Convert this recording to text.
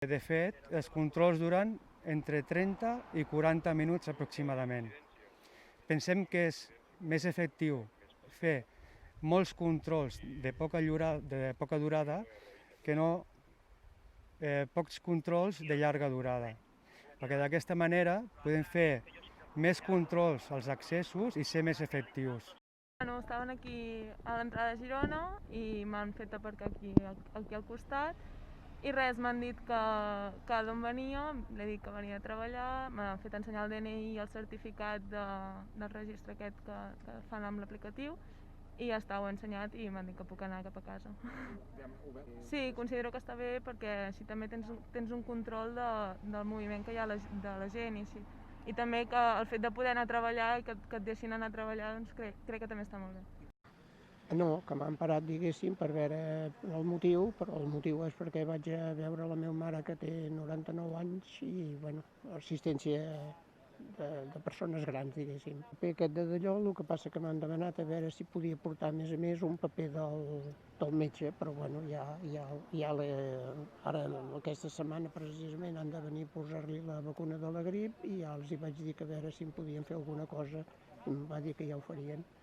De fet, els controls duren entre 30 i 40 minuts aproximadament. Pensem que és més efectiu fer molts controls de poca durada que no pocs controls de llarga durada, perquè d'aquesta manera podem fer més controls als accessos i ser més efectius. Estaven aquí a l'entrada de Girona i m'han fet aparcar aquí al costat i res, m'han dit que d'on venia, l'he dit que venia a treballar, m'han fet ensenyar el DNI i el certificat del registre aquest que fan amb l'aplicatiu i ja està, ho he ensenyat i m'han dit que puc anar cap a casa. Sí, considero que està bé perquè així també tens un control del moviment que hi ha de la gent i així. I també que el fet de poder anar a treballar i que et deixin anar a treballar, doncs crec que també està molt bé. No, que m'han parat, diguéssim, per veure el motiu, però el motiu és perquè vaig a veure la meva mare, que té 99 anys, i, bueno, assistència de persones grans, diguéssim. El paper aquest de Dallò, el que passa que m'han demanat a veure si podia portar, a més un paper del metge, però, bueno, ara, aquesta setmana, precisament, han de venir a posar-li la vacuna de la grip i ja els hi vaig dir que a veure si em podien fer alguna cosa, em va dir que ja ho farien.